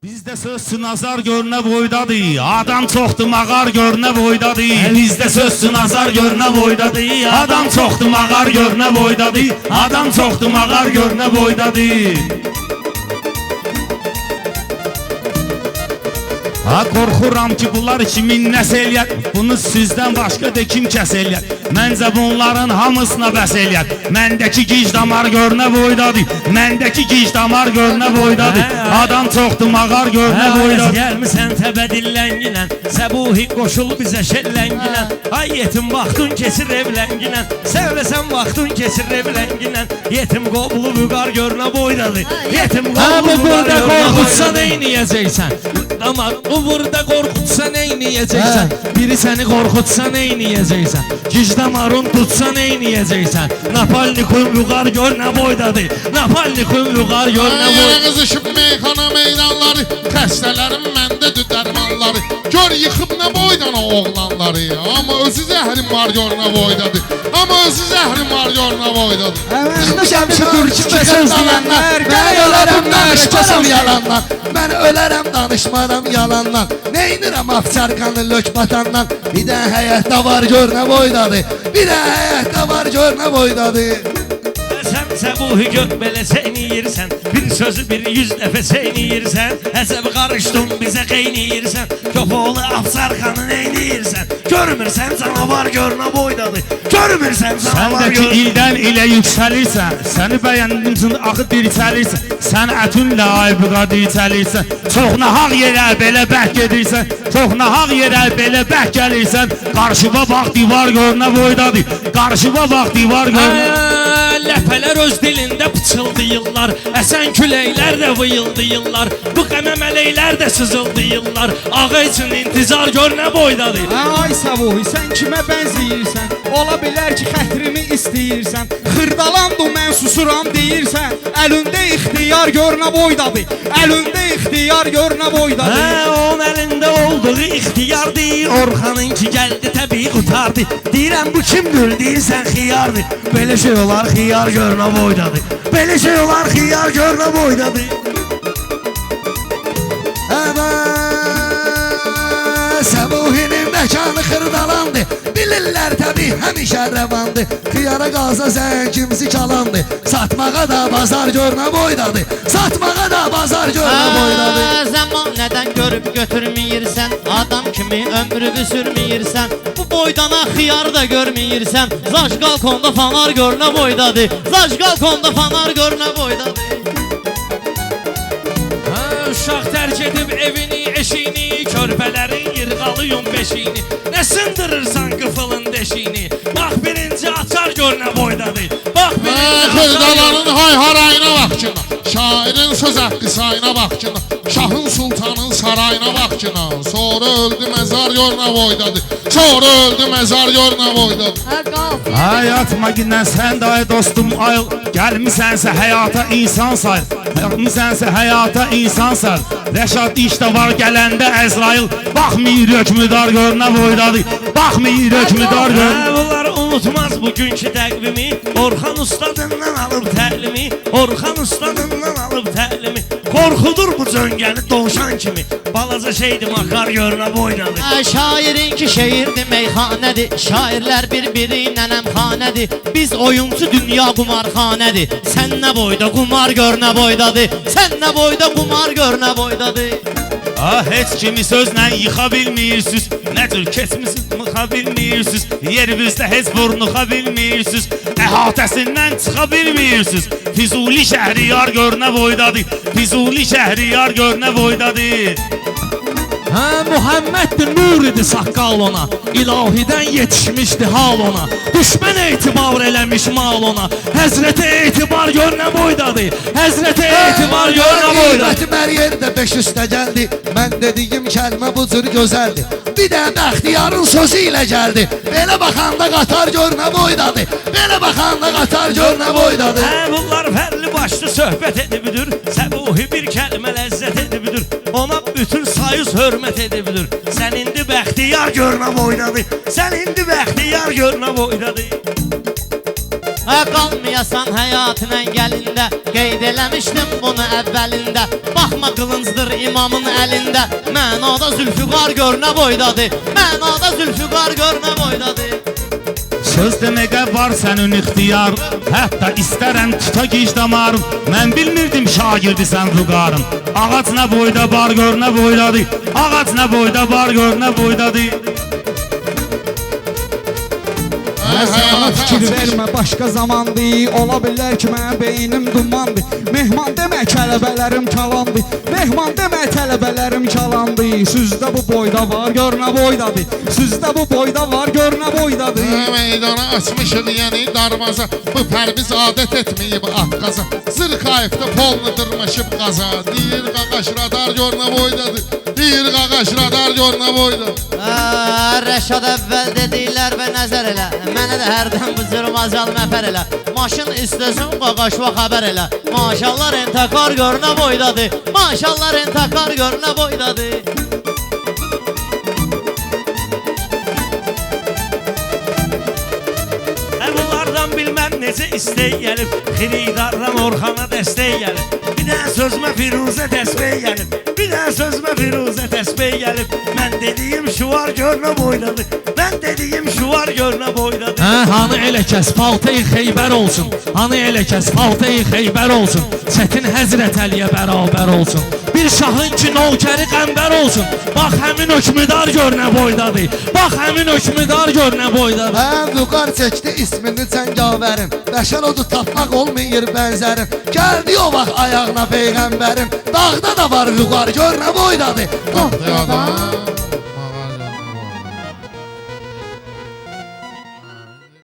Bizdə söz nazar görünə boydadır, adam çoxdur mağar görünə boydadır. Bizdə söz nazar görünə boydadır, adam çoxdur mağar görünə boydadır. Adam çoxdur mağar görünə boydadır. Ha qorxuram ki bunlar kimin nəsə eləyər, bunu sizdən başqa da kim kəs eləyər. Məncə bunların hamısına bəs eləyər. Məndəki gic damar görünə boydadır, məndəki gic damar görünə boydadır. Adam çoxdur mağar görünə boydadır. Gəlmisən təbə dillənginən, səbuhi qoşul bizə şəllənginən. Ay yetim vaxtın keçir evlənginən, sevləsən vaxtın keçir evlənginən. Yetim qobulu vüqar görünə boydadır, yetim qobulu vüqar görünə boydadır. Neyniyəcəksən? Damar o burada qorxutsa neyniyəcəksən? Biri səni qorxutsa neyniyəcəksən? Gic damarın tutsa neyniyəcəksən? Napalnikun vüqar gör nə boydadır, napalnikun vüqar gör nə boydadır. Qızışıb meyxana meydanları, xəstələrin məndədir dərmanları. Gör yıxıb nə boydan o oğlanları. Amma özü zəhrim var gör nə boydadır, amma özü zəhrim var gör nə boydadır. Düşmüşəm şu türkçə söz deyənlər, mən ölərəm danışmaram yalandan. Mən ölərəm danışmaram yalandan. Neynirəm afçarkanı lök batandan. Bir də həyətdə var gör nə boydadır, bir də həyətdə var gör nə boydadır. Sən səbuhi gör belə seyniyirsən, bir sözü bir 100 dəfə seyniyirsən. Həsəb qarışdın bizə qeyniyirsən, köpoğlu afsarxanı neyniyirsən? Görmürsən canavar gör nə boydadır, görmürsən canavar gör. Səndəki ildən ilə yüksəlirsən, səni bəyəndim üçün axı dirçəlirsən. Sən ətinlə aybuqa dirçəlirsən, çox nahaq yerə belə bək gedirsən, çox nahaq yerə belə bək gəlirsən. Qarşıma bax divar gör nə boydadır, qarşıma bax divar gör nə. Ləpələr öz dilində pıçıldayırlar, əsən küləklər də vıyıldayırlar, bu qəməmələklər də sızıldayırlar. Ağa üçün intizar gör nə boydadır. Ay Səbuhi, sən kimə bənzəyirsən? Ola bilər ki xətrimi istəyirsən. Xırdalandım mən susuram deyirsən. Əlində ixtiyar gör nə boydadır, əlində ixtiyar gör nə boydadır. Onun əlində olduğu ixtiyardır, Orxanınki gəldi təbii qutardı. Deyirəm bu kimdir, deyirsən xiyardır. Belə şey olar xiyar gör nə boydadır, belə şey olar xiyar gör nə boydadır. Səbuhinin məkanı xırdalandı, bilirlər təbii həmişə rəvandı. Xiyara qalsa sən kimsi kalandı, satmağa da bazar gör nə boydadır, satmağa da bazar gör nə boydadır. Zəmanədən görüb götürməyirsən, adam kimi ömrünü sürməyirsən. Bu boydana xiyar da görməyirsən, Zaşqal konda fanar gör nə boydadır, Zaşqal konda fanar gör nə boydadır. Uşaq tərk edib evini, eşiyini, körpələrin yırğalıyım beşiyini. Nə sındırırsan qıfılın deşiyini, bax birinci açar gör nə boydadır, bax birinci açar. Xırdaların hay-harayına baxcına, şairin söz haqqı sayına baxcına, şahın sultanın sarayına baxcına. Sonra öldü məzar gör nə boydadır, sonra öldü məzar gör nə boydadır. Hayatma gündən sən də ay dostum ayıl, gəlmisənsə həyata insan say, gəlmisənsə həyata insan say. Rəşad işdə var gələndə Əzrail, baxmayır hökmüdar gör nə boydadır, baxmayır hökmüdar gör. Bunlar unutmaz bugünkü təqvimi, Orxan ustadından alıb təlimi, Orxan ustadından alıb təlimi. Qorxudur bu cöngəni doğuşan kimi, balaca şeydi makar gör nə boydadır. Şairinki şeirdir meyxanədir, şairlər bir-biri nənəmxanədir. Biz oyuncu dünya qumarxanədir, sən nə boyda qumar gör nə boydadır, sən nə boyda qumar gör nə boydadır. Heç kimi sözlə yıxa bilmirsiniz, nə tür keçmisiniz mıxa bilmirsiniz. Yerimizdə heç burnuxa bilmirsiniz, əhatəsindən çıxa bilmirsiniz. Füzuli Şəhriyar gör nə boydadır, Füzuli Şəhriyar gör nə boydadır. Muhammeddir nur idi saqqal ona, ilahidən yetişmişdi hal ona. Düşmən etibar eləmiş mal ona, həzrətə etibar gör nə boydadır, həzrətə etibar gör nə boydadır. Qiymətim hər yerdə 5 üstə gəldi, mən dediyim kəlmə bu cür gözəldir. Bir də Bəxtiyarın sözü ilə gəldi, belə baxanda qatar gör nə boydadır, belə baxanda qatar gör nə boydadır. Bunlar fərli başlı söhbət edibdir, Səbuhi bir kəlmə ləzzət edibdir, ona bütün sayız hörmət edibdir. Sən indi Bəxtiyar gör nə boydadır, sən indi Bəxtiyar gör nə boydadır. Qalmayasan həyatın əngəlində Qeyd eləmişdim bunu əvvəlində Baxma qılıncdır imamın əlində Mənada zülfüqar gör nə boydadır Mənada zülfüqar gör nə boydadır Söz deməqə var sənin ixtiyar Hətta istərəm tuta gic damarım Mən bilmirdim şagirdi sən vüqarım Ağac nə boyda bar gör nə boydadır Ağac nə boyda bar gör nə boydadır Bana fikir vermə başqa zamandır Ola bilər ki mənim beynim dumandır Mehman demək tələbələrim kalandır Mehman demək tələbələrim kalandır Süzdə bu boyda var gör nə boydadır Süzdə bu boyda var gör nə boydadır Meydana açmışıq yəni darvaza Bu pərviz adət etməyib atqaza Zırx ayıqda polunu dırmışıb qaza Deyir qaqaş radar gör nə boydadır Deyir qaqaş radar gör nə boydadır Rəşad əvvəl dedilər və nəzər elə Mənə də hərdən bu cür macal məfər elə Maşın istəsin qaqaşva xəbər elə Maşallah rentakar gör nə boydadır Maşallah rentakar gör nə boydadır Bunlardan bilməm necə istək gəlib Xiridardan Orxana dəstək gəlib Bir dənə sözmə Firuzə təsbih gəlib Bir dənə sözmə Firuzə təsbih gəlib Mən dediyim şuvar gör nə boydadır Mən dediyim şuvar gör nə boydadır Hanı elə kəs paltayı Xeybər olsun Hanı elə kəs paltayı Xeybər olsun Çətin Həzrət Əliyə bərabər olsun Bir şahın ki növkəri qəmbər olsun Bax həmin hökmüdar gör nə boydadır Bax həmin hökmüdar gör nə boydadır Mən vüqar çəkdi ismini cəngavərim Bəşər odu tapmaq olmayır bənzərim Gəldi o vaxt ayağına peyğəmbərim Dağda da var vüqar gör nə boydadır Dağda